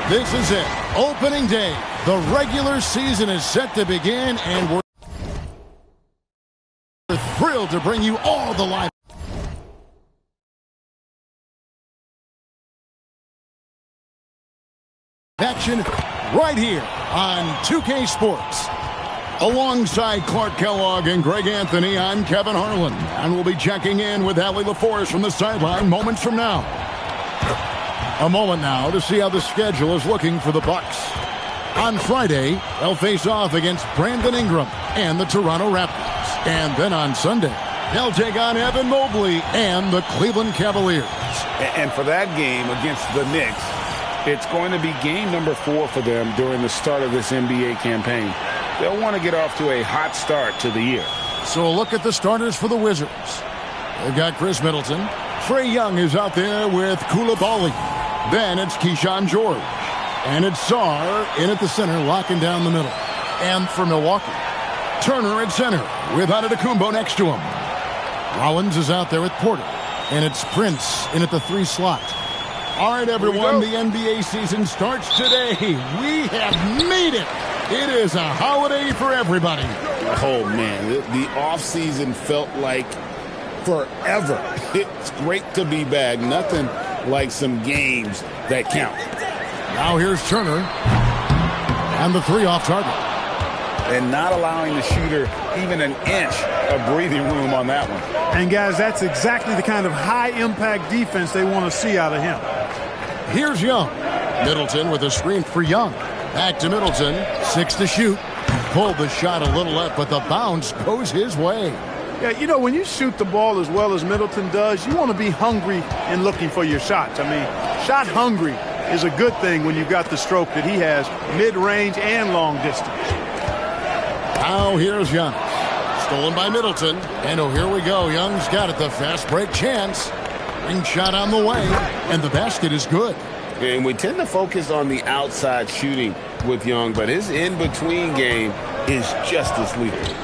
This is it. Opening day. The regular season is set to begin, and we're thrilled to bring you all the live action right here on 2K Sports. Alongside Clark Kellogg and Greg Anthony, I'm Kevin Harlan, and we'll be checking in with Allie LaForce from the sideline moments from now. A moment now to see how the schedule is looking for the Bucks. On Friday, they'll face off against Brandon Ingram and the Toronto Raptors. And then on Sunday, they'll take on Evan Mobley and the Cleveland Cavaliers. And for that game against the Knicks, it's going to be game number 4 for them during the start of this NBA campaign. They'll want to get off to a hot start to the year. So a look at the starters for the Wizards. They've got Chris Middleton. Trae Young is out there with Koulibaly. Then it's Keyshawn George. And it's Sarr in at the center, locking down the middle. And for Milwaukee, Turner at center with Antetokounmpo next to him. Rollins is out there with Porter. And it's Prince in at the 3 slot. All right, everyone, the NBA season starts today. We have made it. It is a holiday for everybody. Oh, man, the offseason felt like forever. It's great to be back. Nothing like some games that count. Now here's Turner. And the 3 off target. And not allowing the shooter even an inch of breathing room on that one. And, guys, that's exactly the kind of high-impact defense they want to see out of him. Here's Young. Middleton with a screen for Young. Back to Middleton. 6 to shoot. Pulled the shot a little left, but the bounce goes his way. Yeah, you know, when you shoot the ball as well as Middleton does, you want to be hungry in looking for your shots. I mean, shot hungry is a good thing when you've got the stroke that he has, mid-range and long distance. Now here's Young. Stolen by Middleton. And oh, here we go. Young's got it. The fast break chance. Ring shot on the way. And the basket is good. And we tend to focus on the outside shooting with Young, but his in-between game is just as lethal.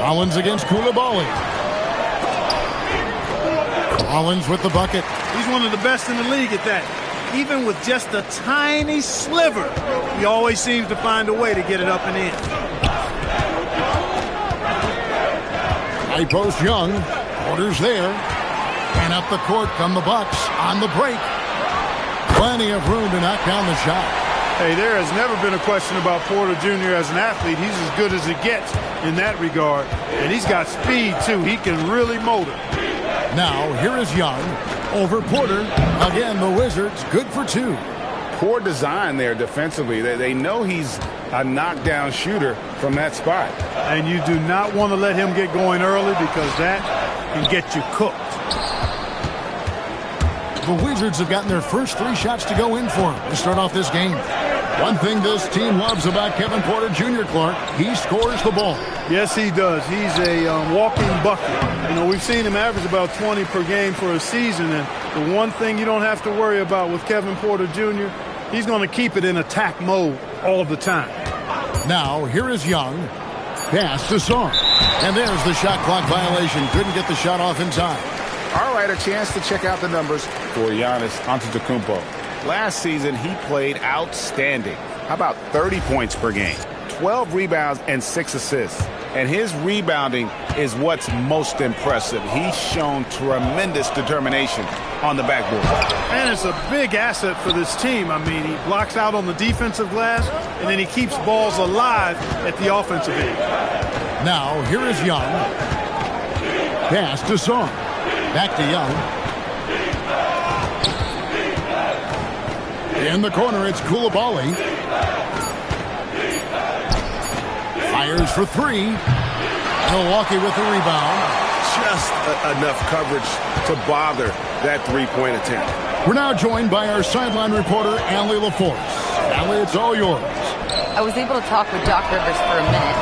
Rollins against Koulibaly. Rollins with the bucket. He's one of the best in the league at that. Even with just a tiny sliver, he always seems to find a way to get it up and in. High post Young. Porter's there. And up the court come the Bucks on the break. Plenty of room to knock down the shot. Hey, there has never been a question about Porter Jr. as an athlete. He's as good as it gets in that regard. And he's got speed, too. He can really motor. Now, here is Young over Porter. Again, the Wizards good for 2. Poor design there defensively. They know he's a knockdown shooter from that spot. And you do not want to let him get going early because that can get you cooked. The Wizards have gotten their first 3 shots to go in for to start off this game. One thing this team loves about Kevin Porter Jr., Clark, he scores the ball. Yes, he does. He's a walking bucket. You know, we've seen him average about 20 per game for a season, and the one thing you don't have to worry about with Kevin Porter Jr., he's going to keep it in attack mode all the time. Now, here is Young. Pass to Sarr. And there's the shot clock violation. Couldn't get the shot off in time. All right, a chance to check out the numbers for Giannis Antetokounmpo. Last season, he played outstanding. How about 30 points per game, 12 rebounds, and 6 assists? And his rebounding is what's most impressive. He's shown tremendous determination on the backboard. And it's a big asset for this team. I mean, he blocks out on the defensive glass, and then he keeps balls alive at the offensive end. Now, here is Young. Pass to Sarr. Back to Young. In the corner, it's Koulibaly. Fires for 3. Milwaukee with the rebound. Just enough coverage to bother that 3-point attempt. We're now joined by our sideline reporter, Allie LaForce. Allie, it's all yours. I was able to talk with Doc Rivers for a minute.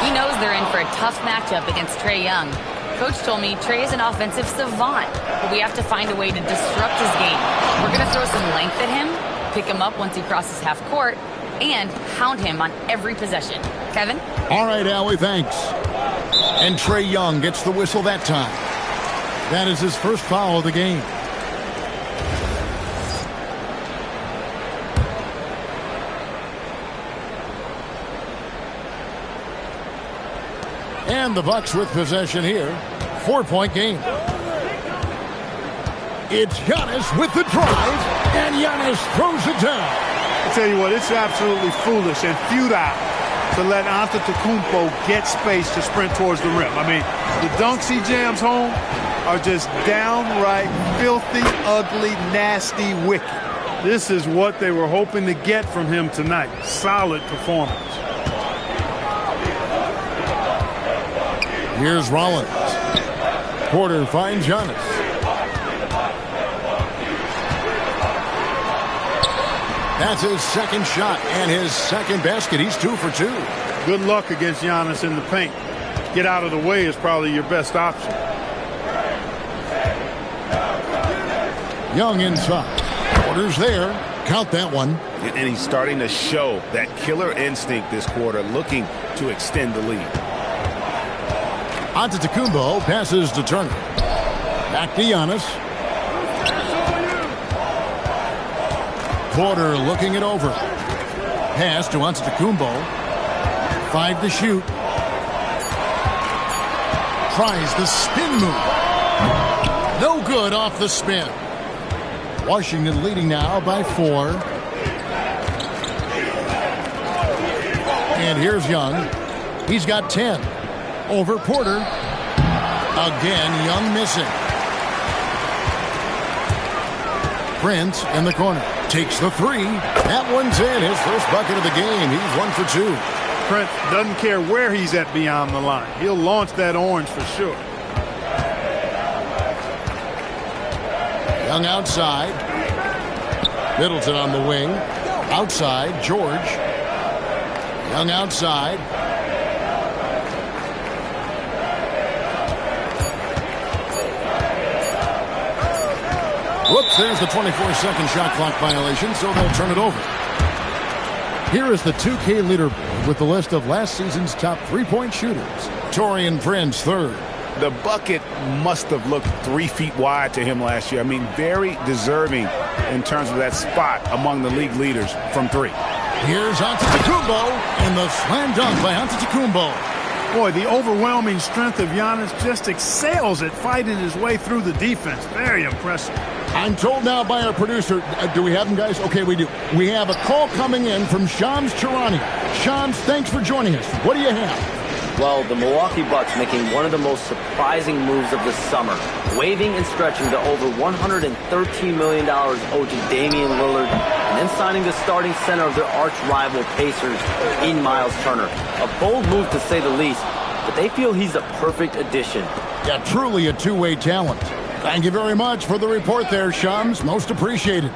He knows they're in for a tough matchup against Trae Young. Coach told me Trae is an offensive savant, but we have to find a way to disrupt his game. We're going to throw some length at him, pick him up once he crosses half court, and hound him on every possession. Kevin? All right, Allie, thanks. And Trae Young gets the whistle that time. That is his first foul of the game. And the Bucks with possession here. 4-point game. It's Giannis with the drive, and Giannis throws it down. I tell you what, it's absolutely foolish and futile to let Antetokounmpo get space to sprint towards the rim. I mean, the dunks he jams home are just downright filthy, ugly, nasty, wicked. This is what they were hoping to get from him tonight. Solid performance. Here's Rollins. Porter finds Giannis. That's his second shot and his second basket. He's 2 for 2. Good luck against Giannis in the paint. Get out of the way is probably your best option. Young inside. Porter's there. Count that one. And he's starting to show that killer instinct this quarter, looking to extend the lead. Antetokounmpo passes to Turner. Back to Giannis. Porter looking it over. Pass to Antetokounmpo. 5 to shoot. Tries the spin move. No good off the spin. Washington leading now by 4. And here's Young. He's got 10. Over Porter. Again, Young missing. Prince in the corner. Takes the 3. That one's in. His first bucket of the game. He's 1 for 2. Prince doesn't care where he's at beyond the line. He'll launch that orange for sure. Young outside. Middleton on the wing. Outside, George. Young outside. Whoops, there's the 24-second shot clock violation, so they'll turn it over. Here is the 2K leaderboard with the list of last season's top three-point shooters. Taurean Prince, third. The bucket must have looked 3 feet wide to him last year. I mean, very deserving in terms of that spot among the league leaders from 3. Here's Antetokounmpo, and the slam dunk by Antetokounmpo. Boy, the overwhelming strength of Giannis just excels at fighting his way through the defense. Very impressive. I'm told now by our producer, do we have him, guys? Okay, we do. We have a call coming in from Shams Charania. Shams, thanks for joining us. What do you have? Well, the Milwaukee Bucks making one of the most surprising moves of the summer, waiving and stretching the over $113 million owed to Damian Lillard, and then signing the starting center of their arch-rival Pacers in Miles Turner. A bold move to say the least, but they feel he's a perfect addition. Yeah, truly a two-way talent. Thank you very much for the report there, Shams. Most appreciated.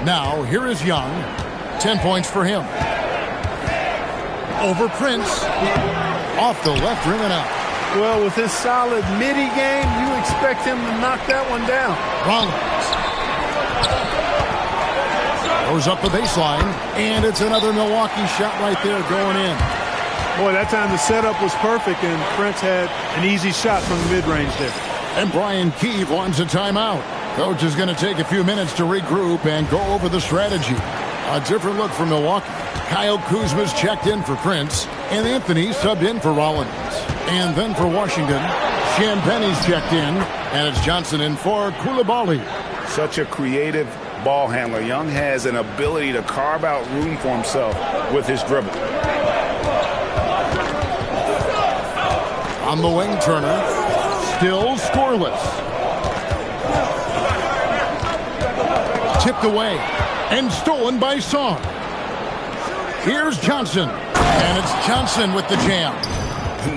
Now, here is Young. 10 points for him. Over Prince. Off the left rim and out. Well, with his solid midi game, you expect him to knock that one down. Rollins. Goes up the baseline, and it's another Milwaukee shot right there going in. Boy, that time the setup was perfect, and Prince had an easy shot from the mid-range there. And Brian Keefe wants a timeout. Coach is going to take a few minutes to regroup and go over the strategy. A different look for Milwaukee. Kyle Kuzma's checked in for Prince, and Anthony subbed in for Rollins. And then for Washington, Champagne's checked in, and it's Johnson in for Koulibaly. Such a creative ball handler. Young has an ability to carve out room for himself with his dribble. On the wing, Turner. Still scoreless. Tipped away and stolen by Song. Here's Johnson, and it's Johnson with the jam.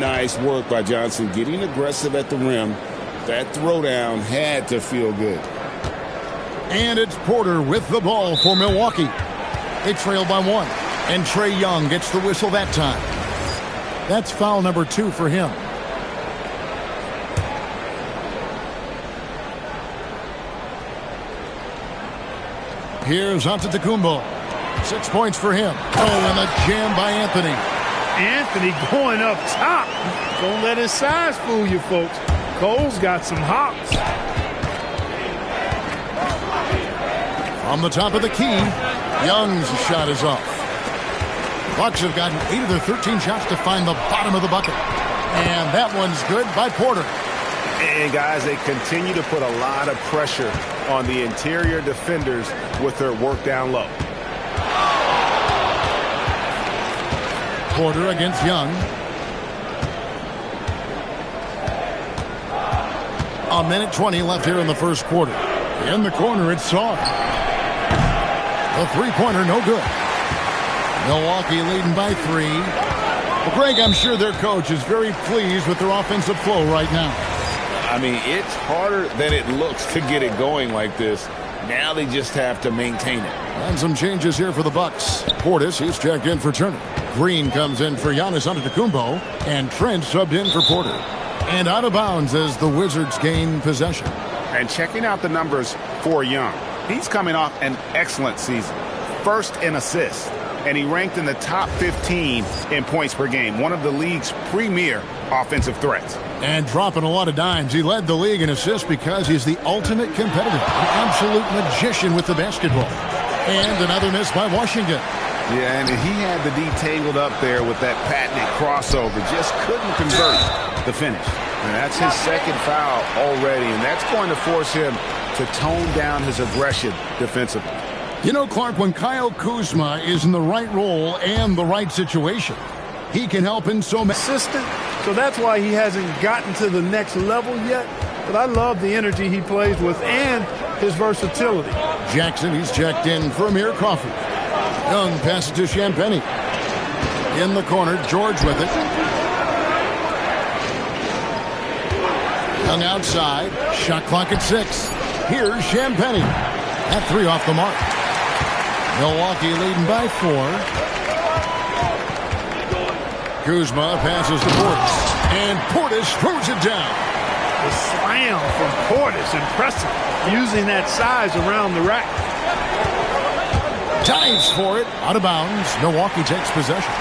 Nice work by Johnson, getting aggressive at the rim. That throwdown had to feel good. And it's Porter with the ball for Milwaukee. They trail by 1, and Trae Young gets the whistle that time. That's foul number 2 for him. Here's Antetokounmpo. 6 points for him. Oh, and a jam by Anthony. Anthony going up top. Don't let his size fool you, folks. Cole's got some hops. On the top of the key, Young's shot is off. Bucks have gotten 8 of their 13 shots to find the bottom of the bucket. And that one's good by Porter. And, guys, they continue to put a lot of pressure on the interior defenders with their work down low. Porter against Young. A minute 20 left here in the first quarter. In the corner, it's Saar. The three-pointer, no good. Milwaukee leading by 3. Well, Greg, I'm sure their coach is very pleased with their offensive flow right now. I mean, it's harder than it looks to get it going like this. Now they just have to maintain it. And some changes here for the Bucks. Portis, he's checked in for Turner. Green comes in for Giannis Antetokounmpo. And Trent subbed in for Porter. And out of bounds as the Wizards gain possession. And checking out the numbers for Young. He's coming off an excellent season. First in assists. And he ranked in the top 15 in points per game. One of the league's premier offensive threats. And dropping a lot of dimes. He led the league in assists because he's the ultimate competitor. An absolute magician with the basketball. And another miss by Washington. Yeah, and he had the D tangled up there with that patented crossover. Just couldn't convert the finish. And that's his second foul already. And that's going to force him to tone down his aggression defensively. You know, Clark, when Kyle Kuzma is in the right role and the right situation, he can help in so many. Consistent, so that's why he hasn't gotten to the next level yet. But I love the energy he plays with and his versatility. Jackson, he's checked in for Amir Coffey. Young passes to Champagnie. In the corner, George with it. Young outside. Shot clock at 6. Here's Champagnie. At 3 off the mark. Milwaukee leading by 4. Kuzma passes to Portis. And Portis throws it down. The slam from Portis, impressive. Using that size around the rack. Dives for it. Out of bounds. Milwaukee takes possession.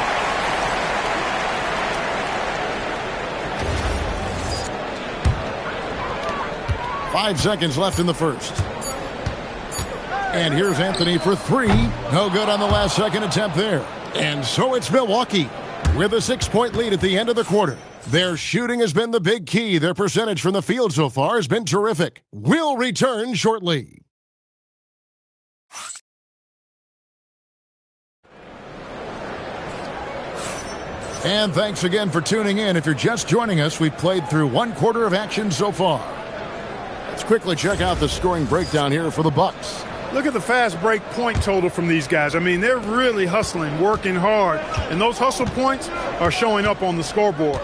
Five seconds left in the first. And here's Anthony for 3. No good on the last second attempt there. And so it's Milwaukee with a 6-point lead at the end of the quarter. Their shooting has been the big key. Their percentage from the field so far has been terrific. We'll return shortly. And thanks again for tuning in. If you're just joining us, we've played through 1 quarter of action so far. Let's quickly check out the scoring breakdown here for the Bucks. Look at the fast break point total from these guys. I mean, they're really hustling, working hard. And those hustle points are showing up on the scoreboard.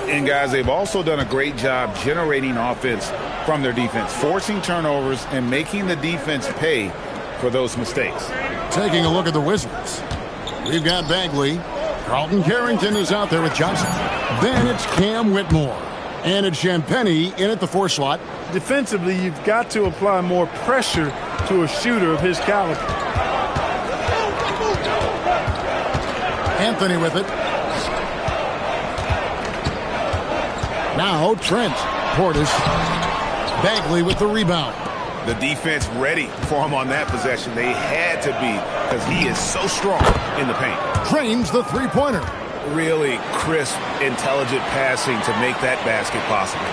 And, guys, they've also done a great job generating offense from their defense, forcing turnovers and making the defense pay for those mistakes. Taking a look at the Wizards. We've got Bagley. Carlton Carrington is out there with Johnson. Then it's Cam Whitmore. And it's Champagnie in at the 4 slot. Defensively, you've got to apply more pressure to a shooter of his caliber. Anthony with it. Now Trent. Portis. Bagley with the rebound. The defense ready for him on that possession. They had to be because he is so strong in the paint. Trains the three-pointer. Really crisp, intelligent passing to make that basket possible.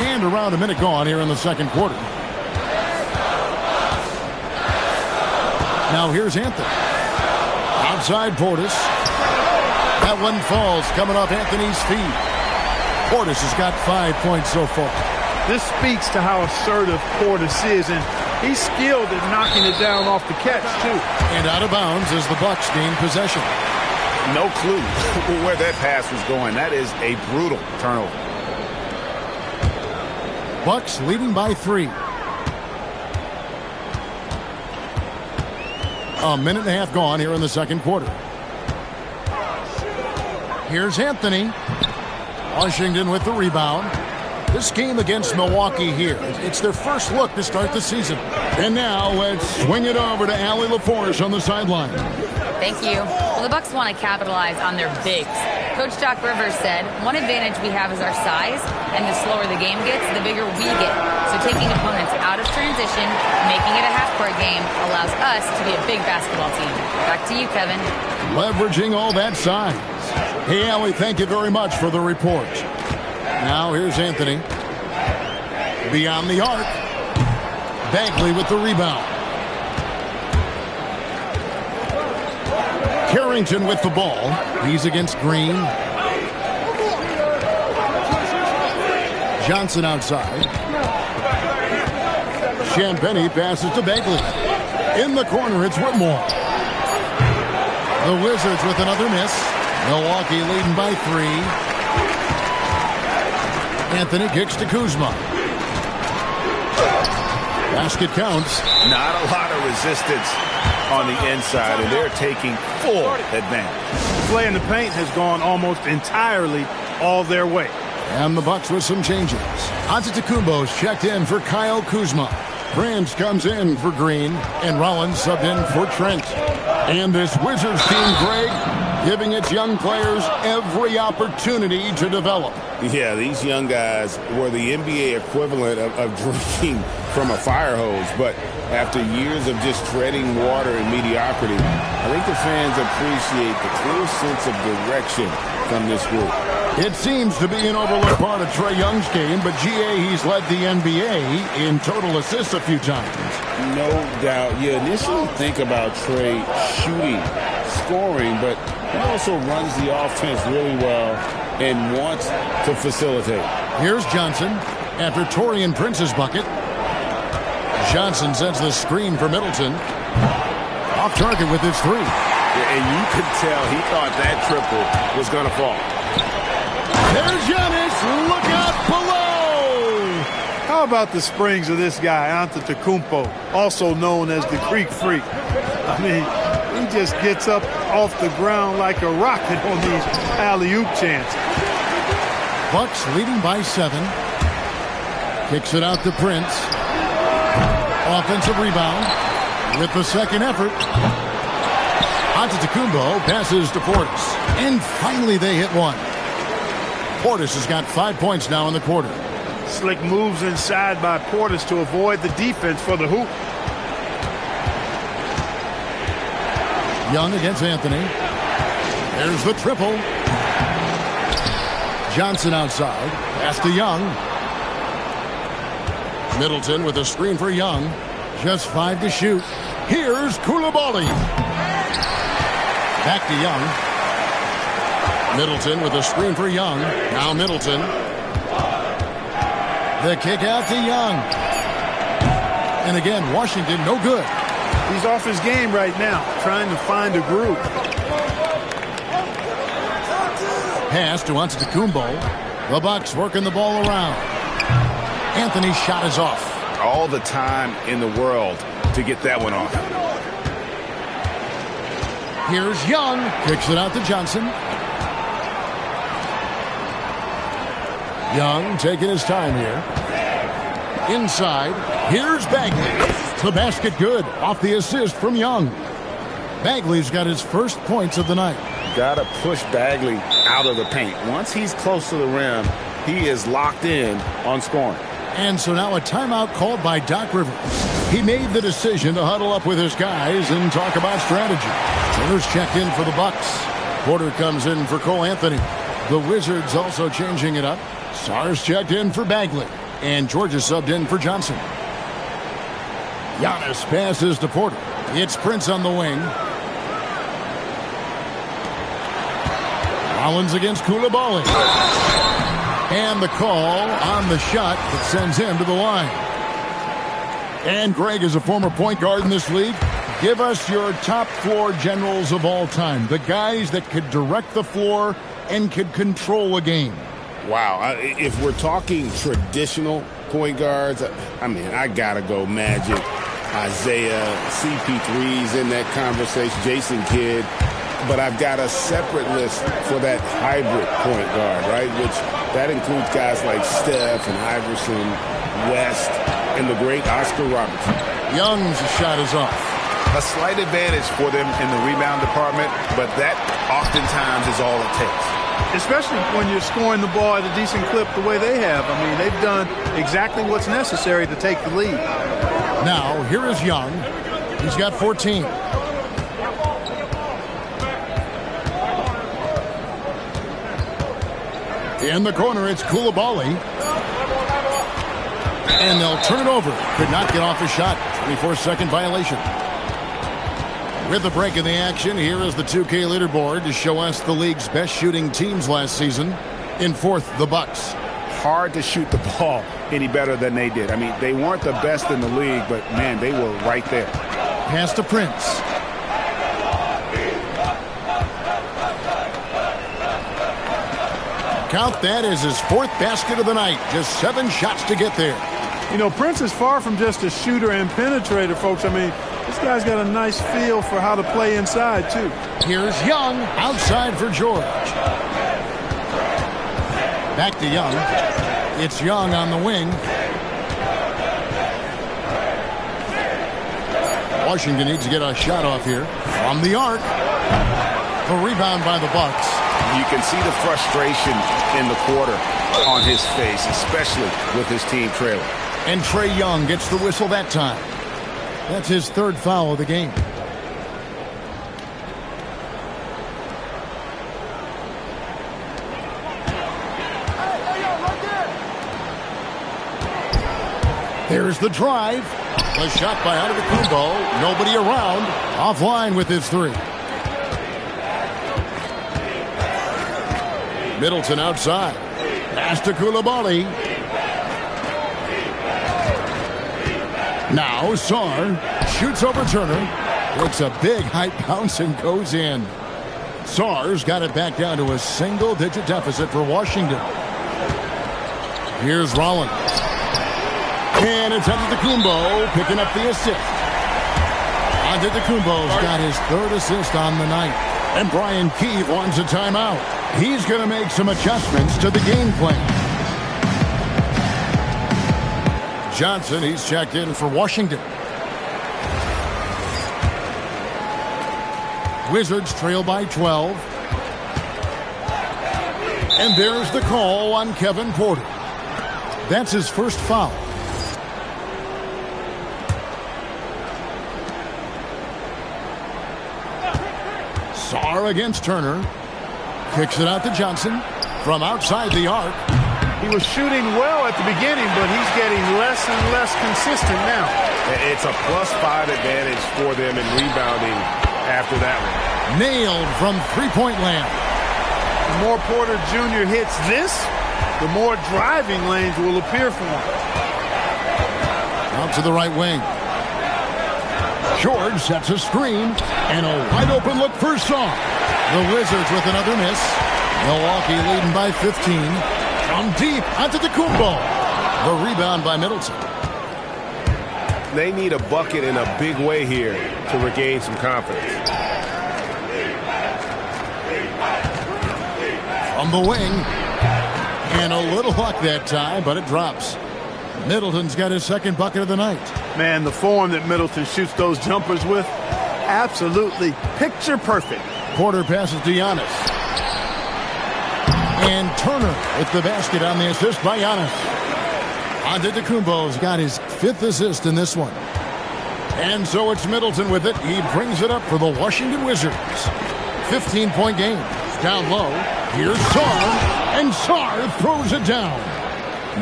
And around a minute gone here in the second quarter. Now here's Anthony. Outside Portis. That one falls coming off Anthony's feet. Portis has got 5 points so far. This speaks to how assertive Portis is, and he's skilled at knocking it down off the catch, too. And out of bounds as the Bucks gain possession. No clue where that pass was going. That is a brutal turnover. Bucks leading by 3. A minute and a half gone here in the second quarter. Here's Anthony. Washington with the rebound. This game against Milwaukee here, it's their first look to start the season. And now let's swing it over to Allie LaForce on the sideline. Thank you. Well, the Bucks want to capitalize on their bigs. Coach Doc Rivers said, one advantage we have is our size, and the slower the game gets, the bigger we get. So taking opponents out of transition, making it a half-court game, allows us to be a big basketball team. Back to you, Kevin. Leveraging all that size. Hey, Allie, thank you very much for the report. Now here's Anthony. Beyond the arc. Bagley with the rebound. Carrington with the ball. He's against Green. Johnson outside. Champagnie passes to Bagley. In the corner, it's Whitmore. The Wizards with another miss. Milwaukee leading by 3. Anthony kicks to Kuzma. Basket counts. Not a lot of resistance on the inside, and they're taking full advantage. Play in the paint has gone almost entirely all their way. And the Bucks with some changes. Antetokounmpo's checked in for Kyle Kuzma. Prince comes in for Green, and Rollins subbed in for Trent. And this Wizards team, Greg, giving its young players every opportunity to develop. Yeah, these young guys were the NBA equivalent of drinking from a fire hose. But after years of just treading water and mediocrity, I think the fans appreciate the clear sense of direction from this group. It seems to be an overlooked part of Trae Young's game, but GA, he's led the NBA in total assists a few times. No doubt. You initially think about Trae shooting, scoring, but he also runs the offense really well and wants to facilitate. Here's Johnson after Taurean Prince's bucket. Johnson sends the screen for Middleton. Off target with his 3. And you could tell he thought that triple was going to fall. There's Giannis. Look out below. How about the springs of this guy, Antetokounmpo, also known as the Greek Freak? I mean, he just gets up off the ground like a rocket on these alley-oop chances. Bucks leading by 7. Kicks it out to Prince. Offensive rebound with the second effort. Antetokounmpo passes to Portis. And finally they hit one. Portis has got 5 points now in the quarter. Slick moves inside by Portis to avoid the defense for the hoop. Young against Anthony. There's the triple. Johnson outside. Pass to Young. Middleton with a screen for Young. Just 5 to shoot. Here's Koulibaly. Back to Young. Middleton with a screen for Young. Now Middleton. The kick out to Young. And again, Washington no good. He's off his game right now, trying to find a groove. Pass to Antetokounmpo. The Bucks working the ball around. Anthony's shot is off. All the time in the world to get that one off. Here's Young. Kicks it out to Johnson. Young taking his time here. Inside. Here's Bagley. The basket good. Off the assist from Young. Bagley's got his first points of the night. Got to push Bagley out of the paint. Once he's close to the rim, he is locked in on scoring. And so now a timeout called by Doc Rivers. He made the decision to huddle up with his guys and talk about strategy. Others checked in for the Bucks. Porter comes in for Cole Anthony. The Wizards also changing it up. Sars checked in for Bagley. And Georgia subbed in for Johnson. Giannis passes to Porter. It's Prince on the wing. Rollins against Koulibaly. And the call on the shot that sends him to the line. And Greg is a former point guard in this league. Give us your top floor generals of all time. The guys that could direct the floor and could control a game. Wow. If we're talking traditional point guards, I mean, I got to go Magic, Isaiah, CP3's in that conversation, Jason Kidd. But I've got a separate list for that hybrid point guard, right? Which that includes guys like Steph and Iverson, West, and the great Oscar Robertson. Young's shot is off. A slight advantage for them in the rebound department, but that oftentimes is all it takes. Especially when you're scoring the ball at a decent clip the way they have. I mean, they've done exactly what's necessary to take the lead. Now, here is Young. He's got 14. In the corner, it's Koulibaly. And they'll turn it over. Could not get off a shot. 24-second violation. With the break in the action, here is the 2K leaderboard to show us the league's best shooting teams last season. In fourth, the Bucks. Hard to shoot the ball any better than they did. I mean, they weren't the best in the league, but, man, they were right there. Pass to Prince. Count that as his fourth basket of the night. Just 7 shots to get there. You know, Prince is far from just a shooter and penetrator, folks. I mean, this guy's got a nice feel for how to play inside, too. Here's Young outside for George. Back to Young. It's Young on the wing. Washington needs to get a shot off here. From the arc. The rebound by the Bucks. You can see the frustration in the quarter on his face, especially with his team trailing. And Trae Young gets the whistle that time. That's his third foul of the game. There's the drive. A shot by Antetokounmpo. Nobody around. Offline with his three. Middleton outside. Pass to Koulibaly. Now Sarr shoots over Turner. Takes a big high bounce and goes in. Sarr's got it back down to a single-digit deficit for Washington. Here's Rollins. And it's Antetokounmpo picking up the assist. Antetokounmpo's got his third assist on the night. And Brian Keefe wants a timeout. He's going to make some adjustments to the game plan. Johnson, he's checked in for Washington. Wizards trail by 12. And there's the call on Kevin Porter. That's his first foul. Sarr against Turner. Kicks it out to Johnson from outside the arc. He was shooting well at the beginning, but he's getting less and less consistent now. It's a +5 advantage for them in rebounding after that one. Nailed from three-point land. The more Porter Jr. hits this, the more driving lanes will appear for him. Out to the right wing. George sets a screen, and a wide-open look for Sarr. The Wizards with another miss. Milwaukee leading by 15. From deep onto the Antetokounmpo. The rebound by Middleton. They need a bucket in a big way here to regain some confidence. From the wing. And a little luck that time, but it drops. Middleton's got his second bucket of the night. Man, the form that Middleton shoots those jumpers with, absolutely picture perfect. Porter passes to Giannis. And Turner with the basket on the assist by Giannis. Antetokounmpo's got his fifth assist in this one. And so it's Middleton with it. He brings it up for the Washington Wizards. 15-point game. Down low. Here's Sarr. And Sarr throws it down.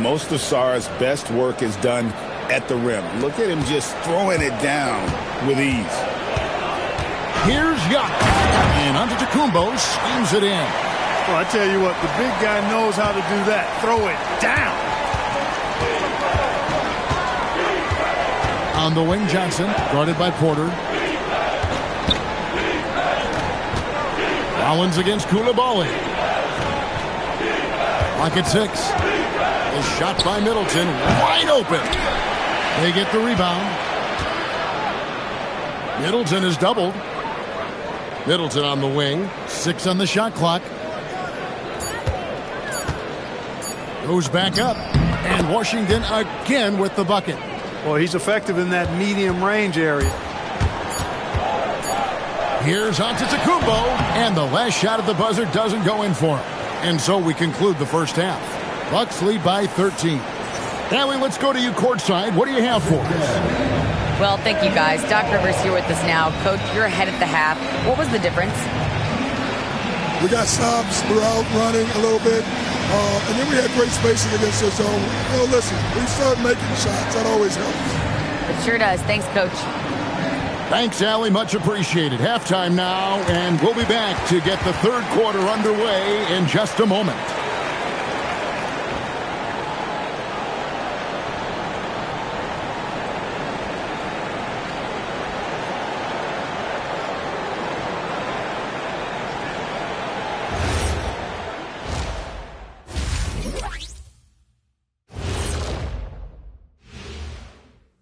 Most of Sarr's best work is done at the rim. Look at him just throwing it down with ease. Here's Giannis. And Antetokounmpo slams it in. Well, I tell you what, the big guy knows how to do that. Throw it down. On the wing, Johnson, guarded by Porter. Rollins against Koulibaly. Clock at 6. A shot by Middleton, wide open. They get the rebound. Middleton is doubled. Middleton on the wing. 6 on the shot clock. Goes back up. And Washington again with the bucket. Well, he's effective in that medium range area. Here's Antetokounmpo. And the last shot at the buzzer doesn't go in for him. And so we conclude the first half. Bucks lead by 13. Allie, let's go to you courtside. What do you have for us? Well, thank you, guys. Doc Rivers here with us now. Coach, you're ahead at the half. What was the difference? We got subs. We're out running a little bit. And then we had great spacing against their zone. Listen, we started making shots. That always helps. It sure does. Thanks, Coach. Thanks, Allie. Much appreciated. Halftime now, and we'll be back to get the third quarter underway in just a moment.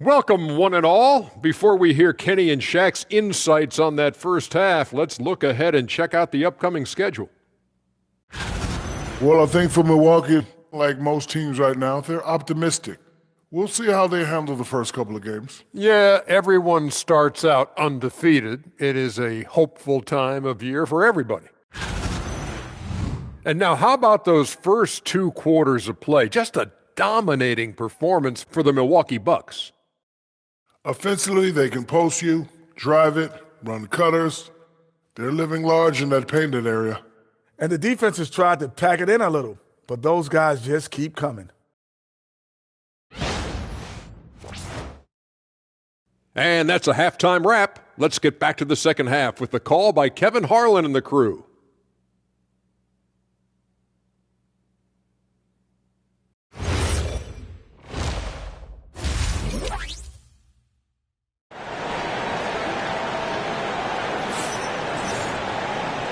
Welcome, one and all. Before we hear Kenny and Shaq's insights on that first half, let's look ahead and check out the upcoming schedule. Well, I think for Milwaukee, like most teams right now, they're optimistic. We'll see how they handle the first couple of games. Yeah, everyone starts out undefeated. It is a hopeful time of year for everybody. And now, how about those first 2 quarters of play? Just a dominating performance for the Milwaukee Bucks. Offensively, they can post you, drive it, run cutters. They're living large in that painted area. And the defense has tried to pack it in a little, but those guys just keep coming. And that's a halftime wrap. Let's get back to the second half with the call by Kevin Harlan and the crew.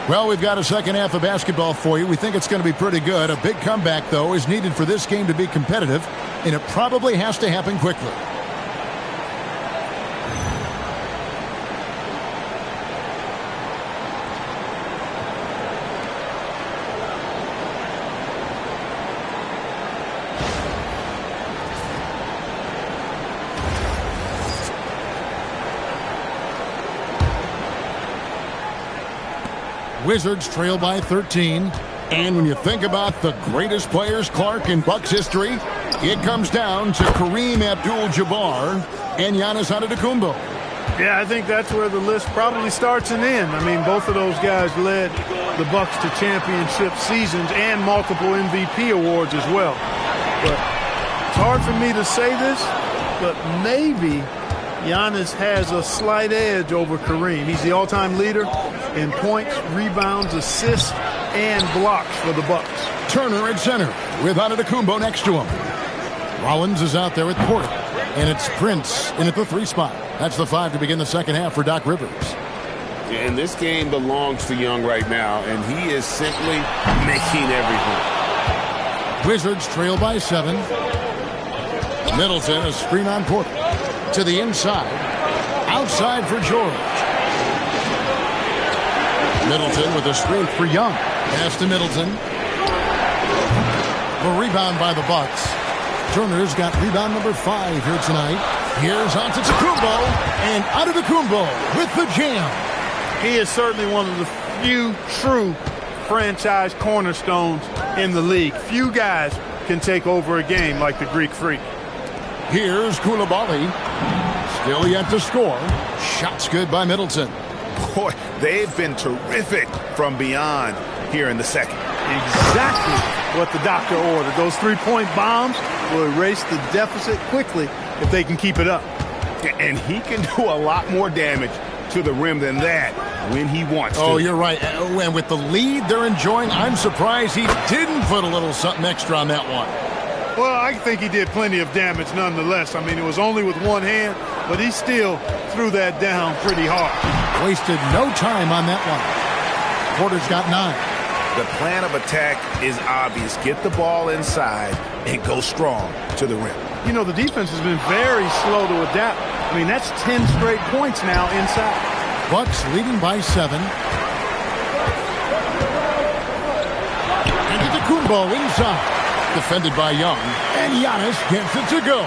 Well, we've got a second half of basketball for you. We think it's going to be pretty good. A big comeback, though, is needed for this game to be competitive, and it probably has to happen quickly. Wizards trail by 13. And when you think about the greatest players, Clark, in Bucks history, it comes down to Kareem Abdul-Jabbar and Giannis Antetokounmpo. Yeah, I think that's where the list probably starts and ends. I mean, both of those guys led the Bucks to championship seasons and multiple MVP awards as well. But it's hard for me to say this, but maybe Giannis has a slight edge over Kareem. He's the all-time leader in points, rebounds, assists, and blocks for the Bucks. Turner at center with Antetokounmpo next to him. Rollins is out there with Porter, and it's Prince in at the 3 spot. That's the 5 to begin the second half for Doc Rivers. And this game belongs to Young right now, and he is simply making everything. Wizards trail by 7. Middleton, a screen on Porter. To the inside. Outside for George. Middleton with a screen for Young. Pass to Middleton. A rebound by the Bucks. Turner's got rebound number 5 here tonight. Here's Antetokounmpo, and Antetokounmpo with the jam. He is certainly one of the few true franchise cornerstones in the league. Few guys can take over a game like the Greek Freak. Here's Koulibaly. Still yet to score. Shots good by Middleton. Boy, they've been terrific from beyond here in the second. Exactly what the doctor ordered. Those 3-point bombs will erase the deficit quickly if they can keep it up. And he can do a lot more damage to the rim than that when he wants to. Oh, you're right. And with the lead they're enjoying, I'm surprised he didn't put a little something extra on that one. Well, I think he did plenty of damage nonetheless. I mean, it was only with one hand, but he still threw that down pretty hard. Wasted no time on that one. Porter's got 9. The plan of attack is obvious. Get the ball inside and go strong to the rim. You know, the defense has been very slow to adapt. I mean, that's 10 straight points now inside. Bucks leading by 7. Antetokounmpo inside. Defended by Young. And Giannis gets it to go.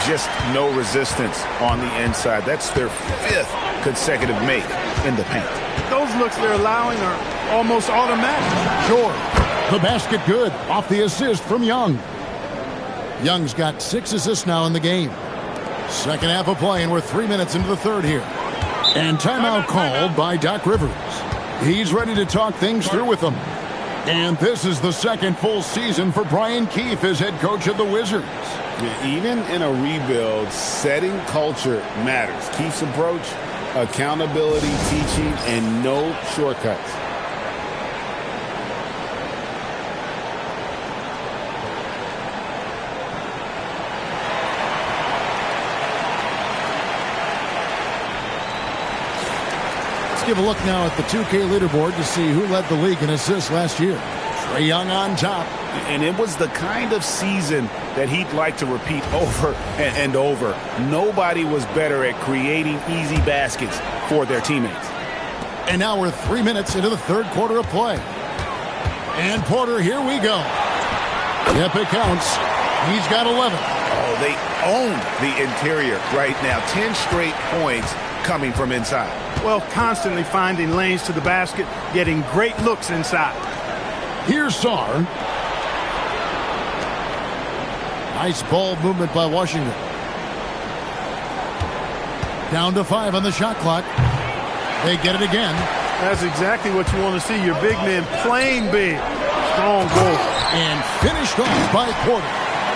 Just no resistance on the inside. That's their 5th consecutive make in the paint. Those looks they're allowing are almost automatic. George, the basket good off the assist from Young. Young's got 6 assists now in the game. Second half of play, and we're 3 minutes into the third here. And timeout called by Doc Rivers. He's ready to talk things through with them. And this is the second full season for Brian Keefe as head coach of the Wizards. Even in a rebuild, setting culture matters. Keefe's approach, accountability, teaching, and no shortcuts. Give a look now at the 2K leaderboard to see who led the league in assists last year. Trae Young on top. And it was the kind of season that he'd like to repeat over and over. Nobody was better at creating easy baskets for their teammates. And now we're 3 minutes into the third quarter of play. And Porter, here we go. Yep, it counts. He's got 11. Oh, they own the interior right now. 10 straight points coming from inside. Well, constantly finding lanes to the basket, getting great looks inside. Here's Sarr. Nice ball movement by Washington. Down to 5 on the shot clock. They get it again. That's exactly what you want to see. Your big men playing big. Strong goal. And finished off by Porter.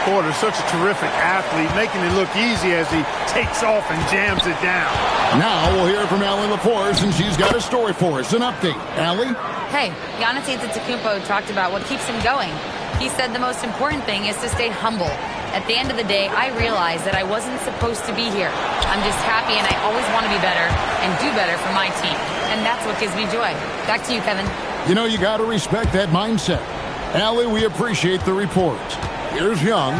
Porter, such a terrific athlete, making it look easy as he takes off and jams it down. Now we'll hear from Allie LaForce, and she's got a story for us. An update. Allie? Hey, Giannis Antetokounmpo talked about what keeps him going. He said the most important thing is to stay humble. At the end of the day, I realized that I wasn't supposed to be here. I'm just happy, and I always want to be better and do better for my team. And that's what gives me joy. Back to you, Kevin. You know, you got to respect that mindset. Allie, we appreciate the report. Here's Young,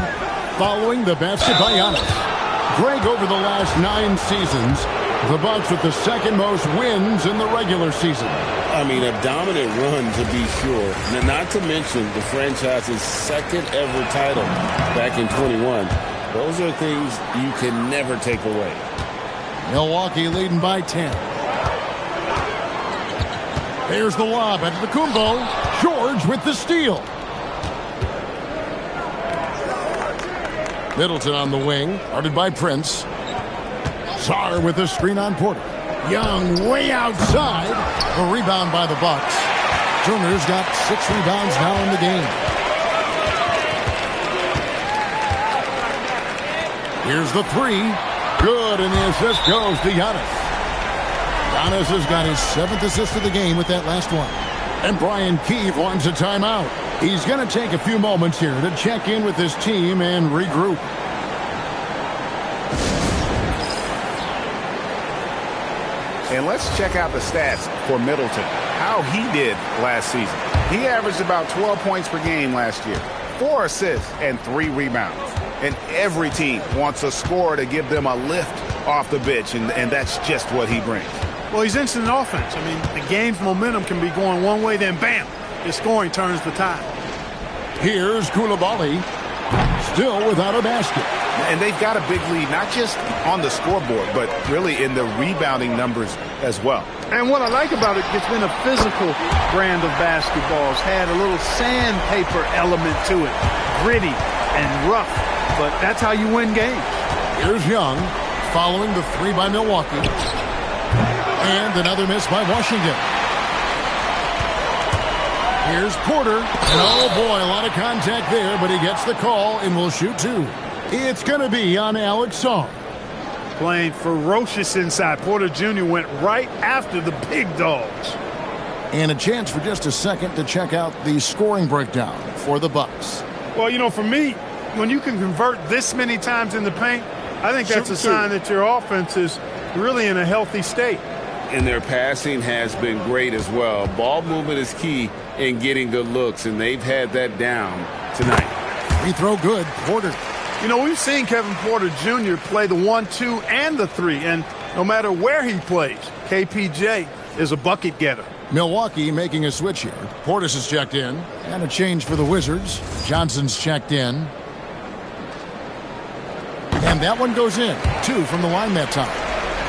following the basket by Giannis. Greg, over the last 9 seasons, the Bucks with the second most wins in the regular season. I mean, a dominant run to be sure. Now, not to mention the franchise's second ever title back in 21. Those are things you can never take away. Milwaukee leading by 10. There's the lob at Antetokounmpo. George with the steal. Middleton on the wing, guarded by Prince. Sarr with a screen on Porter. Young way outside. A rebound by the Bucks. Turner's got 6 rebounds now in the game. Here's the 3. Good, and the assist goes to Giannis. Giannis has got his 7th assist of the game with that last one. And Brian Keefe wants a timeout. He's going to take a few moments here to check in with his team and regroup. And let's check out the stats for Middleton, how he did last season. He averaged about 12 points per game last year, 4 assists and 3 rebounds. And every team wants a scorer to give them a lift off the bench, and that's just what he brings. Well, he's instant offense. I mean, the game's momentum can be going one way, then bam, his scoring turns the tide. Here's Koulibaly, still without a basket. And they've got a big lead, not just on the scoreboard, but really in the rebounding numbers as well. And what I like about it, it's been a physical brand of basketball. It's had a little sandpaper element to it, gritty and rough, but that's how you win games. Here's Young, following the 3 by Milwaukee. And another miss by Washington. Here's Porter. And oh boy, a lot of contact there, but he gets the call and will shoot 2. It's going to be on Alex Sarr. Playing ferocious inside. Porter Jr. went right after the big dogs. And a chance for just a second to check out the scoring breakdown for the Bucks. Well, you know, for me, when you can convert this many times in the paint, I think that's a sign that your offense is really in a healthy state. And their passing has been great as well. Ball movement is key in getting good looks, and they've had that down tonight. Free throw good. Porter. You know, we've seen Kevin Porter Jr. play the 1, 2, and the 3, and no matter where he plays, KPJ is a bucket getter. Milwaukee making a switch here. Portis is checked in, and a change for the Wizards. Johnson's checked in. And that one goes in. 2 from the line that time.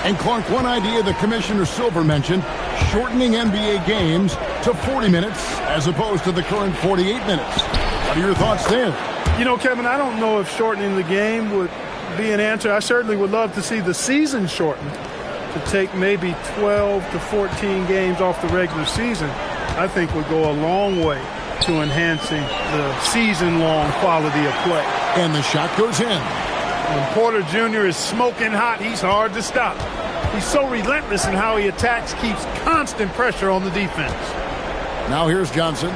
And Clark, one idea that Commissioner Silver mentioned, shortening NBA games to 40 minutes as opposed to the current 48 minutes. What are your thoughts there? You know, Kevin, I don't know if shortening the game would be an answer. I certainly would love to see the season shortened to take maybe 12 to 14 games off the regular season. I think would go a long way to enhancing the season-long quality of play. And the shot goes in. When Porter Jr. is smoking hot, he's hard to stop. He's so relentless in how he attacks, keeps constant pressure on the defense. Now here's Johnson.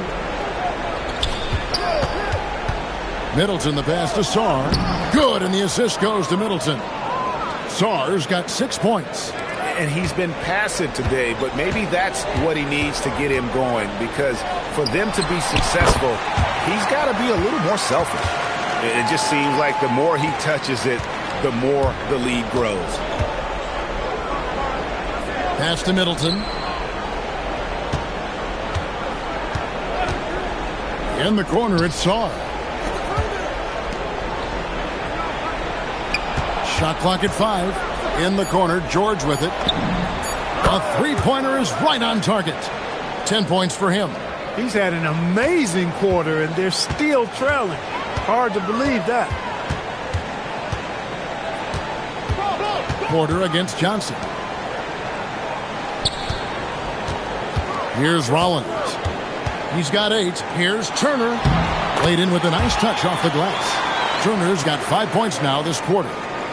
Middleton, the pass to Sarr. Good, and the assist goes to Middleton. Sarr's got 6 points. And he's been passive today, but maybe that's what he needs to get him going, because for them to be successful, he's got to be a little more selfish. It just seems like the more he touches it, the more the lead grows. Pass to Middleton. In the corner, it's Sarr. Shot clock at 5. In the corner, George with it. A three-pointer is right on target. 10 points for him. He's had an amazing quarter, and they're still trailing. Hard to believe that. Porter against Johnson. Here's Rollins. He's got 8. Here's Turner. Laid in with a nice touch off the glass. Turner's got 5 points now this quarter.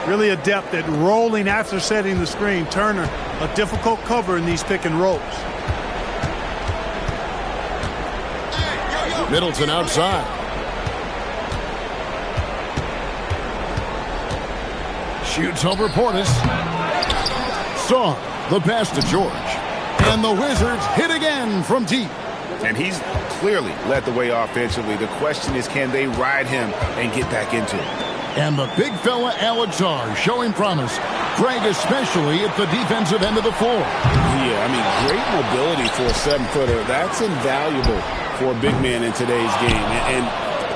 Really adept at rolling after setting the screen. Turner, a difficult cover in these pick and rolls. Middleton outside. Shoots over Portis. Sarr, the pass to George. And the Wizards hit again from deep. And he's clearly led the way offensively. The question is, can they ride him and get back into it? And the big fella, Alex Sarr, showing promise. Greg, especially at the defensive end of the floor. Yeah, I mean, great mobility for a 7-footer. That's invaluable for a big man in today's game, and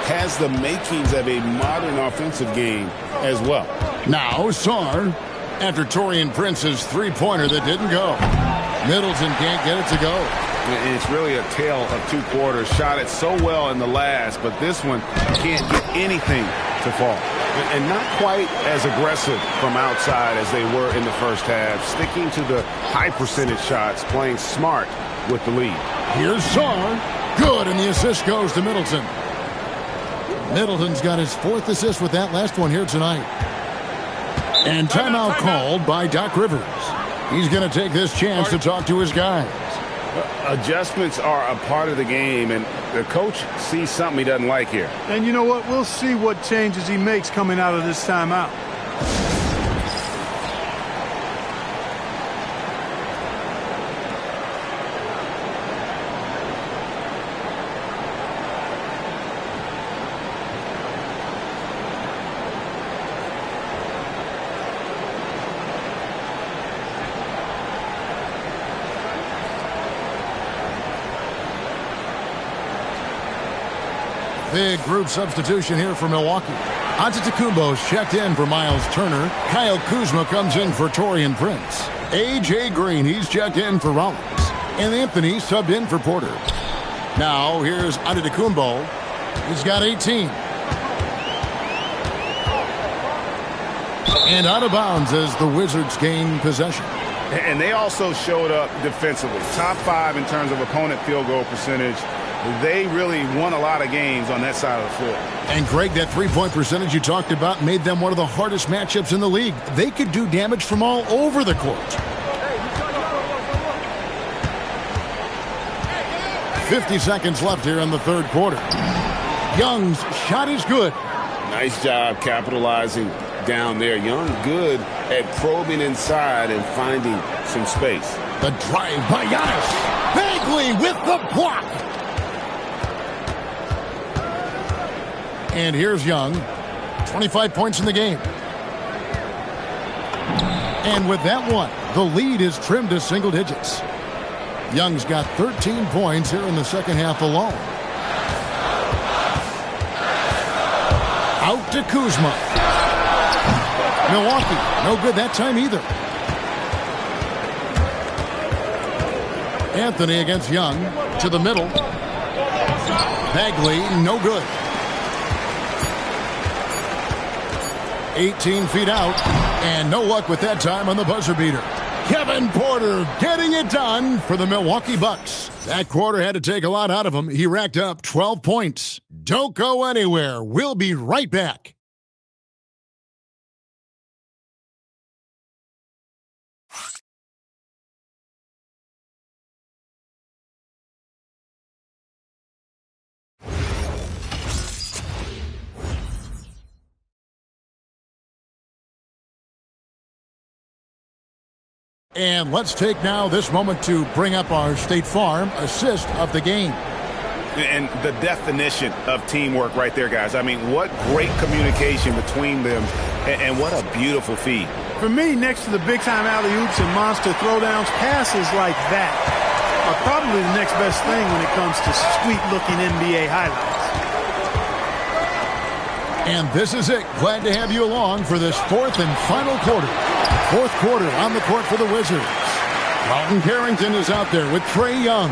has the makings of a modern offensive game as well. Now Sarr, after Taurean Prince's three-pointer that didn't go. Middleton can't get it to go. And it's really a tale of 2 quarters. Shot it so well in the last, but this one can't get anything to fall. And not quite as aggressive from outside as they were in the first half. Sticking to the high percentage shots, playing smart with the lead. Here's Sarr. Good, and the assist goes to Middleton. Middleton's got his 4th assist with that last one here tonight. And timeout called by Doc Rivers. He's going to take this chance to talk to his guys. Adjustments are a part of the game, and the coach sees something he doesn't like here. And you know what? We'll see what changes he makes coming out of this timeout. Big group substitution here for Milwaukee. Antetokounmpo's checked in for Miles Turner. Kyle Kuzma comes in for Taurean Prince. A.J. Green, he's checked in for Rollins. And Anthony subbed in for Porter. Now here's Antetokounmpo. He's got 18. And out of bounds as the Wizards gain possession. And they also showed up defensively. Top 5 in terms of opponent field goal percentage. They really won a lot of games on that side of the floor. And Greg, that three-point percentage you talked about made them one of the hardest matchups in the league. They could do damage from all over the court. 50 seconds left here in the third quarter. Young's shot is good. Nice job capitalizing down there. Young good at probing inside and finding some space. The drive by Giannis. Bagley with the block. And here's Young. 25 points in the game. And with that one, the lead is trimmed to single digits. Young's got 13 points here in the second half alone. Out to Kuzma. Milwaukee, no good that time either. Anthony against Young. To the middle. Bagley, no good. 18 feet out, and no luck with that time on the buzzer beater. Kevin Porter getting it done for the Milwaukee Bucks. That quarter had to take a lot out of him. He racked up 12 points. Don't go anywhere. We'll be right back. And let's take now this moment to bring up our State Farm assist of the game. And the definition of teamwork right there, guys. I mean, what great communication between them, and what a beautiful feed. For me, next to the big-time alley-oops and monster throwdowns, passes like that are probably the next best thing when it comes to sweet-looking NBA highlights. And this is it. Glad to have you along for this fourth and final quarter. Fourth quarter on the court for the Wizards. Walton Carrington is out there with Trae Young.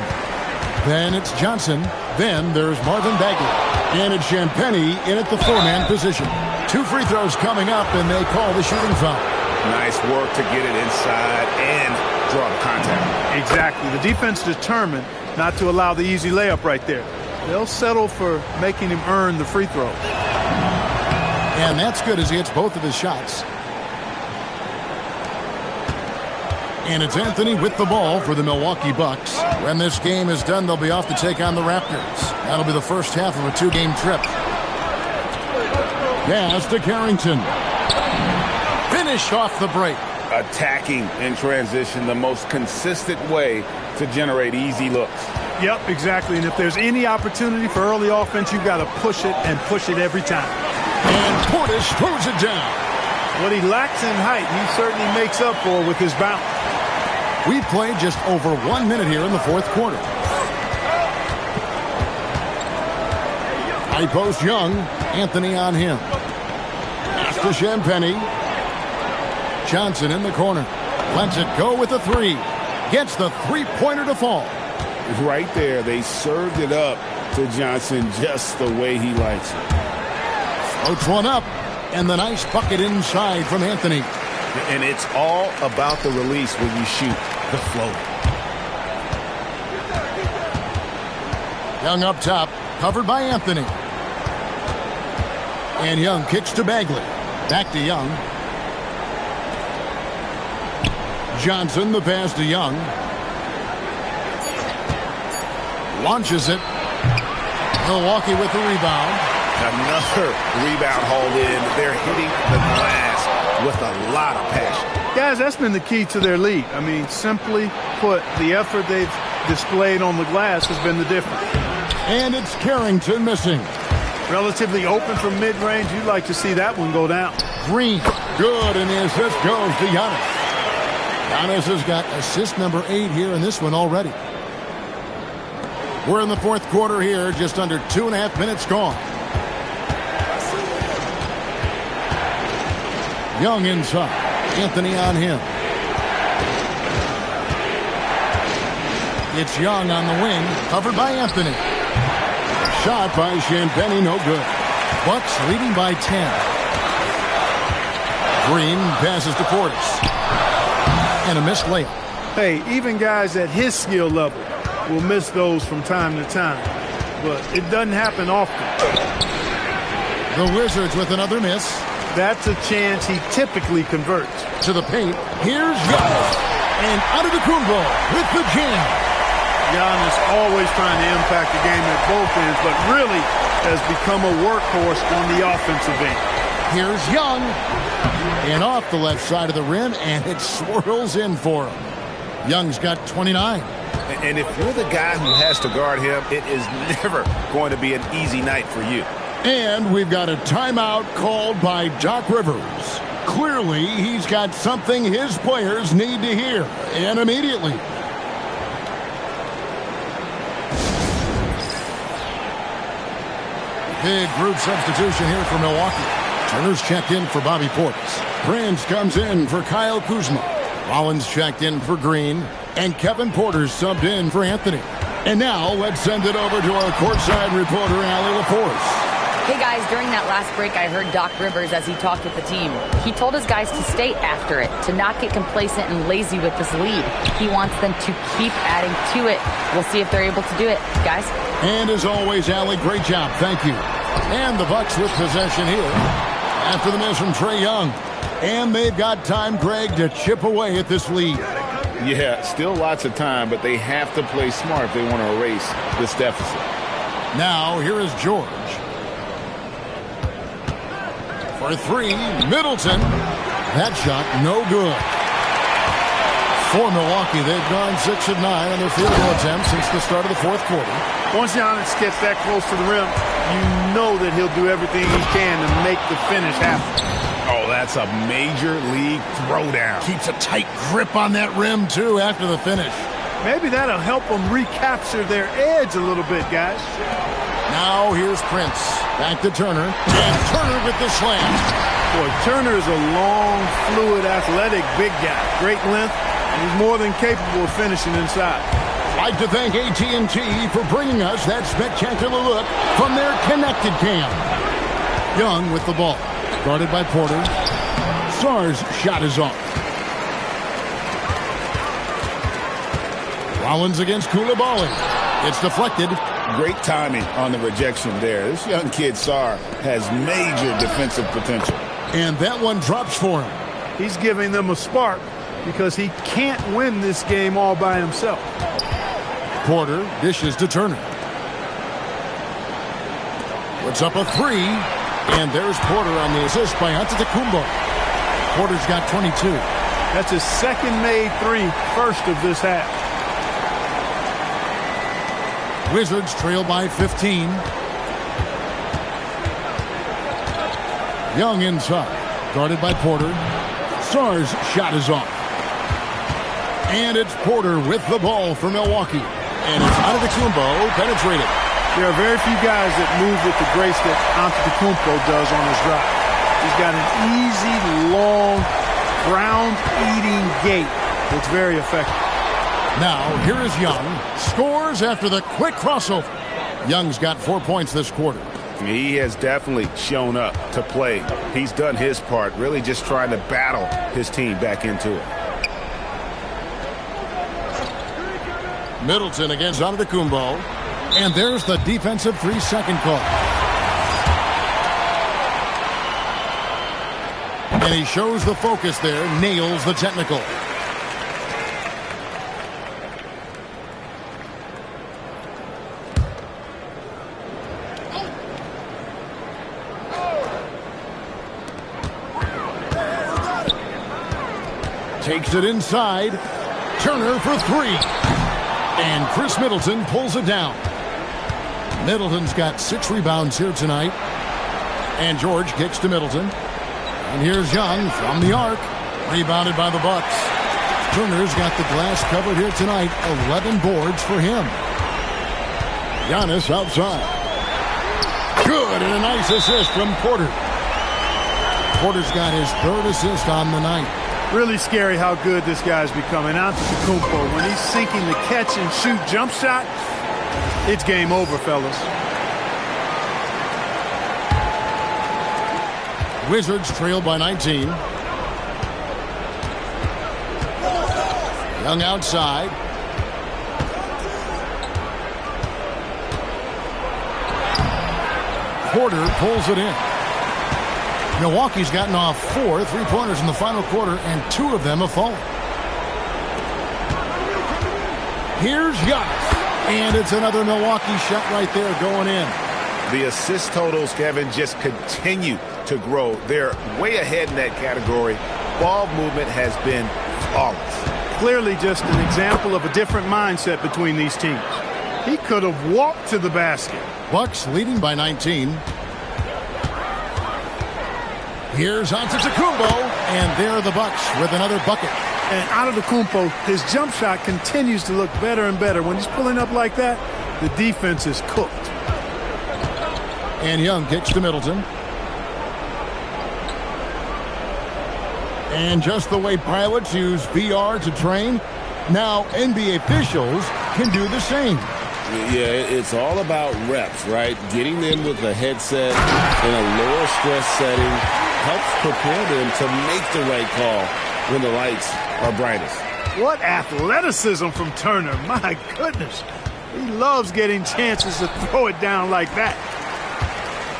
Then it's Johnson. Then there's Marvin Bagley. And it's Champagnie in at the four-man position. 2 free throws coming up, and they call the shooting foul. Nice work to get it inside and draw the contact. Exactly. The defense determined not to allow the easy layup right there. They'll settle for making him earn the free throw. And that's good as he hits both of his shots. And it's Anthony with the ball for the Milwaukee Bucks. When this game is done, they'll be off to take on the Raptors. That'll be the first half of a 2-game trip. Pass to Carrington. Finish off the break. Attacking in transition, the most consistent way to generate easy looks. Yep, exactly. And if there's any opportunity for early offense, you've got to push it and push it every time. And Portis throws it down. What he lacks in height, he certainly makes up for with his bounce. We've played just over 1 minute here in the fourth quarter. High post Young. Anthony on him. Pass to Champagnie. Johnson in the corner. Lets it go with a 3. Gets the three-pointer to fall. Right there, they served it up to Johnson just the way he likes it. Floats one up. And the nice bucket inside from Anthony. And it's all about the release when you shoot the float. Young up top, covered by Anthony. And Young kicks to Bagley. Back to Young. Johnson, the pass to Young. Launches it. Milwaukee with the rebound. Another rebound hauled in. They're hitting the glass with a lot of passion. Guys, that's been the key to their lead. I mean, simply put, the effort they've displayed on the glass has been the difference. And it's Carrington missing. Relatively open from mid-range. You'd like to see that one go down. Green, good, and the assist goes to Giannis. Giannis has got assist number 8 here in this one already. We're in the fourth quarter here, just under 2.5 minutes gone. Young inside. Anthony on him. It's Young on the wing, covered by Anthony. Shot by Champagnie, no good. Bucks leading by 10. Green passes to Portis. And a missed layup. Hey, even guys at his skill level will miss those from time to time. But it doesn't happen often. The Wizards with another miss. That's a chance he typically converts. To the paint. Here's Giannis. And Antetokounmpo with the jam. Giannis always trying to impact the game at both ends, but really has become a workhorse on the offensive end. Here's Young. And off the left side of the rim, and it swirls in for him. Young's got 29. And if you're the guy who has to guard him, it is never going to be an easy night for you. And we've got a timeout called by Doc Rivers. Clearly, he's got something his players need to hear, and immediately. Big group substitution here for Milwaukee. Turner's checked in for Bobby Portis. Prince comes in for Kyle Kuzma. Rollins checked in for Green. And Kevin Porter subbed in for Anthony. And now let's send it over to our courtside reporter, Allie LaForce. Hey guys, during that last break, I heard Doc Rivers as he talked with the team. He told his guys to stay after it, to not get complacent and lazy with this lead. He wants them to keep adding to it. We'll see if they're able to do it, guys. And as always, Allie, great job. Thank you. And the Bucks with possession here after the miss from Trae Young. And they've got time, Greg, to chip away at this lead. Yeah, still lots of time, but they have to play smart if they want to erase this deficit. Now, here is George. For three, Middleton. That shot, no good. For Milwaukee, they've gone 6 of 9 on their field goal attempts since the start of the fourth quarter. Once Giannis gets that close to the rim, you know that he'll do everything he can to make the finish happen. Oh, that's a major league throwdown. Keeps a tight grip on that rim, too, after the finish. Maybe that'll help them recapture their edge a little bit, guys. Now here's Prince. Back to Turner. And Turner with the slam. Boy, Turner is a long, fluid, athletic big guy. Great length, and he's more than capable of finishing inside. I'd like to thank AT&T for bringing us that spectacular look from their connected cam. Young with the ball. Guarded by Porter. Sarr's shot is off. Rollins against Koulibaly. It's deflected. Great timing on the rejection there. This young kid, Sarr, has major defensive potential. And that one drops for him. He's giving them a spark because he can't win this game all by himself. Porter dishes to Turner. Puts up a three. And there's Porter on the assist by Antetokounmpo. Porter's got 22. That's his second made three, first of this half. Wizards trail by 15. Young inside. Guarded by Porter. Sarr's shot is off. And it's Porter with the ball for Milwaukee. And it's Antetokounmpo penetrated. There are very few guys that move with the grace that Antetokounmpo does on his drive. He's got an easy, long, ground-eating gait that's very effective. Now, here is Young. Scores after the quick crossover. Young's got 4 points this quarter. He has definitely shown up to play. He's done his part, really just trying to battle his team back into it. Middleton against Antetokounmpo. And there's the defensive 3-second call. And he shows the focus there, nails the technical. Takes it inside. Turner for three. And Chris Middleton pulls it down. Middleton's got 6 rebounds here tonight. And George kicks to Middleton. And here's Young from the arc. Rebounded by the Bucks. Turner's got the glass covered here tonight. 11 boards for him. Giannis outside. Good, and a nice assist from Porter. Porter's got his 3rd assist on the night. Really scary how good this guy's becoming. Antetokounmpo, when he's sinking the catch and shoot jump shot, it's game over, fellas. Wizards trail by 19. Young outside. Porter pulls it in. Milwaukee's gotten off 4 3-pointers in the final quarter, and 2 of them have fallen. Here's Giannis. And it's another Milwaukee shot right there going in. The assist totals, Kevin, just continue to grow. They're way ahead in that category. Ball movement has been flawless. Clearly just an example of a different mindset between these teams. He could have walked to the basket. Bucks leading by 19. Here's Antetokounmpo, and there are the Bucks with another bucket. And Antetokounmpo, his jump shot continues to look better and better. When he's pulling up like that, the defense is cooked. And Young kicks to Middleton. And just the way pilots use VR to train, now NBA officials can do the same. Yeah, it's all about reps, right? Getting them with a headset in a lower stress setting helps prepare them to make the right call when the lights are brightest. What athleticism from Turner. My goodness. He loves getting chances to throw it down like that.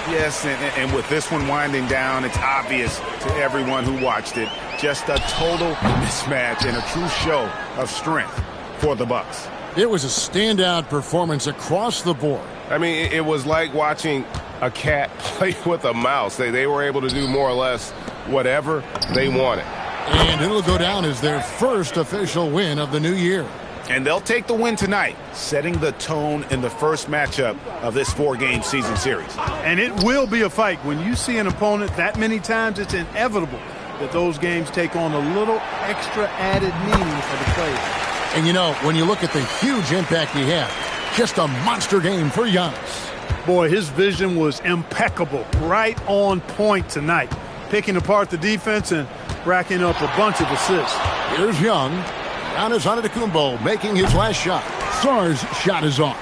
Yes, and with this one winding down, it's obvious to everyone who watched it. Just a total mismatch and a true show of strength for the Bucks. It was a standout performance across the board. I mean, it was like watching a cat play with a mouse. They were able to do more or less whatever they wanted. And it'll go down as their first official win of the new year. And they'll take the win tonight, setting the tone in the first matchup of this 4-game season series. And it will be a fight. When you see an opponent that many times, it's inevitable that those games take on a little extra added meaning for the players. And you know, when you look at the huge impact he had, just a monster game for Giannis. Boy, his vision was impeccable, right on point tonight, picking apart the defense and racking up a bunch of assists. Here's Young. Giannis Antetokounmpo making his last shot. Sarr's shot is off.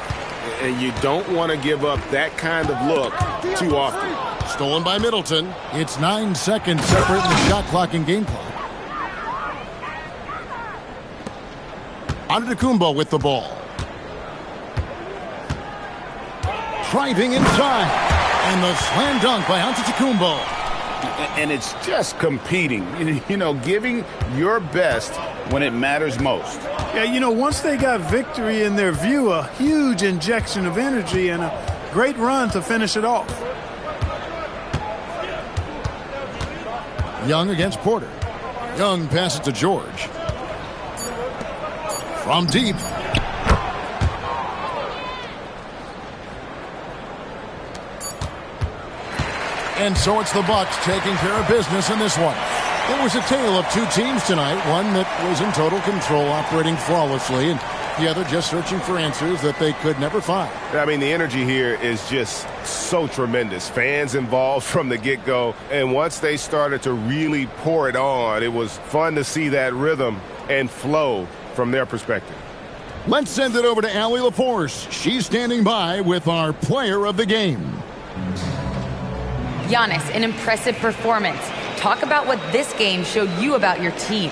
And you don't want to give up that kind of look too often. Stolen by Middleton. It's 9 seconds separating the shot clock and game clock. Antetokounmpo with the ball. Driving inside. And the slam dunk by Antetokounmpo. And it's just competing, you know, giving your best when it matters most. Yeah, you know, once they got victory in their view, a huge injection of energy and a great run to finish it off. Young against Porter. Young passes to George. From deep. And so it's the Bucks taking care of business in this one. It was a tale of two teams tonight, one that was in total control, operating flawlessly, and the other just searching for answers that they could never find. I mean, the energy here is just so tremendous. Fans involved from the get-go, and once they started to really pour it on, it was fun to see that rhythm and flow from their perspective. Let's send it over to Allie LaForce. She's standing by with our player of the game. Giannis, an impressive performance. Talk about what this game showed you about your team.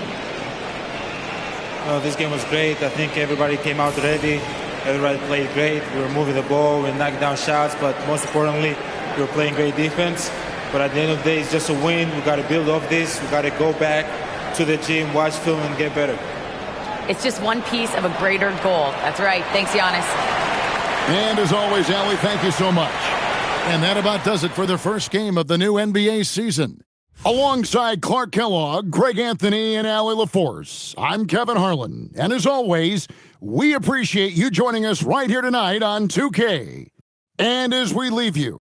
This game was great. I think everybody came out ready. Everybody played great. We were moving the ball. We knocked down shots. But most importantly, we were playing great defense. But at the end of the day, it's just a win. We got to build off this. We got to go back to the gym, watch film, and get better. It's just one piece of a greater goal. That's right. Thanks, Giannis. And as always, Allie, thank you so much. And that about does it for the first game of the new NBA season. Alongside Clark Kellogg, Greg Anthony, and Allie LaForce, I'm Kevin Harlan. And as always, we appreciate you joining us right here tonight on 2K. And as we leave you,